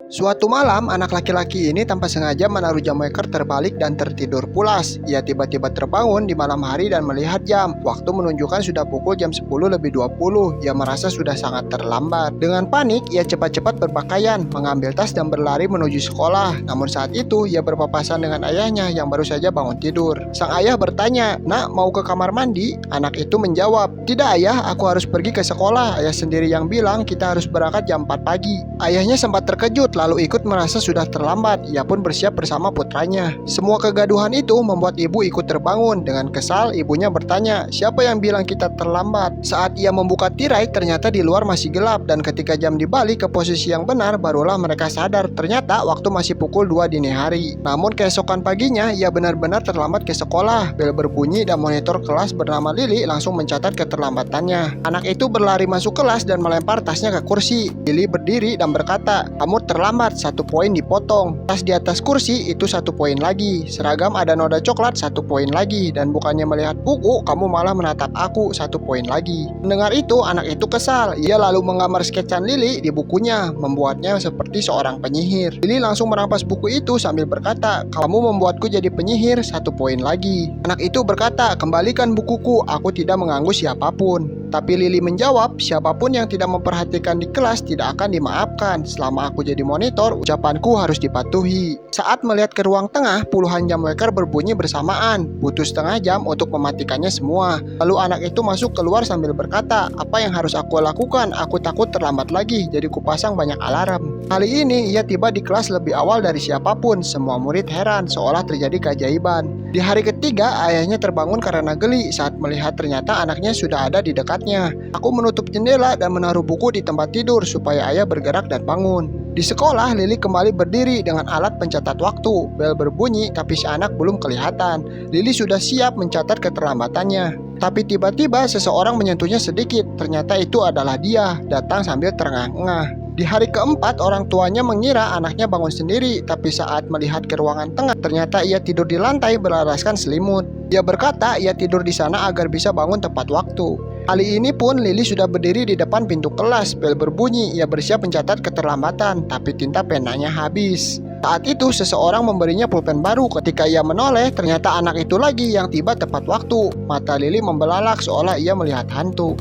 Suatu malam, anak laki-laki ini tanpa sengaja menaruh jam waker terbalik dan tertidur pulas. Ia tiba-tiba terbangun di malam hari dan melihat jam. Waktu menunjukkan sudah pukul jam 10:20. Ia merasa sudah sangat terlambat. Dengan panik, ia cepat-cepat berpakaian, mengambil tas dan berlari menuju sekolah. Namun saat itu, ia berpapasan dengan ayahnya yang baru saja bangun tidur. Sang ayah bertanya, "Nak, mau ke kamar mandi?" Anak itu menjawab, "Tidak ayah, aku harus pergi ke sekolah. Ayah sendiri yang bilang kita harus berangkat jam 4 pagi." Ayahnya sempat terkejut lalu ikut merasa sudah terlambat. Ia pun bersiap bersama putranya. Semua kegaduhan itu membuat ibu ikut terbangun. Dengan kesal, ibunya bertanya, "Siapa yang bilang kita terlambat?" Saat ia membuka tirai, ternyata di luar masih gelap, dan ketika jam dibalik ke posisi yang benar, barulah mereka sadar ternyata waktu masih pukul 2 dini hari. Namun keesokan paginya, ia benar-benar terlambat ke sekolah. Bel berbunyi dan monitor kelas bernama Lili langsung mencatat keterlambatannya. Anak itu berlari masuk kelas dan melempar tasnya ke kursi. Lili berdiri dan berkata, "Kamu terlambat, 1 poin dipotong. Tas di atas kursi itu 1 poin lagi. Seragam ada noda coklat 1 poin lagi. Dan bukannya melihat buku, kamu malah menatap aku 1 poin lagi." Mendengar itu, anak itu kesal. Ia lalu menggambar sketsan Lili di bukunya, membuatnya seperti seorang penyihir. Lili langsung merampas buku itu sambil berkata, "Kamu membuatku jadi penyihir 1 poin lagi." Anak itu berkata, "Kembalikan bukuku, aku tidak mengganggu siapapun." Tapi Lili menjawab, "Siapapun yang tidak memperhatikan di kelas tidak akan dimaafkan. Selama aku jadi monitor, ucapanku harus dipatuhi." Saat melihat ke ruang tengah, puluhan jam waker berbunyi bersamaan. Butuh setengah jam untuk mematikannya semua. Lalu anak itu masuk keluar sambil berkata, "Apa yang harus aku lakukan? Aku takut terlambat lagi, jadi kupasang banyak alarm." Kali ini ia tiba di kelas lebih awal dari siapapun. Semua murid heran, seolah terjadi keajaiban. Di hari ketiga, ayahnya terbangun karena geli saat melihat ternyata anaknya sudah ada di dekatnya. "Aku menutup jendela dan menaruh buku di tempat tidur supaya ayah bergerak dan bangun." Di sekolah, Lili kembali berdiri dengan alat pencatat waktu. Bel berbunyi, tapi si anak belum kelihatan. Lili sudah siap mencatat keterlambatannya. Tapi tiba-tiba seseorang menyentuhnya sedikit. Ternyata itu adalah dia, datang sambil terengah-engah. Di hari keempat, orang tuanya mengira anaknya bangun sendiri, tapi saat melihat ke ruangan tengah, ternyata ia tidur di lantai beralaskan selimut. Dia berkata ia tidur di sana agar bisa bangun tepat waktu. Kali ini pun Lili sudah berdiri di depan pintu kelas. Bel berbunyi, ia bersiap mencatat keterlambatan, tapi tinta penanya habis. Saat itu seseorang memberinya pulpen baru. Ketika ia menoleh, ternyata anak itu lagi yang tiba tepat waktu. Mata Lili membelalak seolah ia melihat hantu.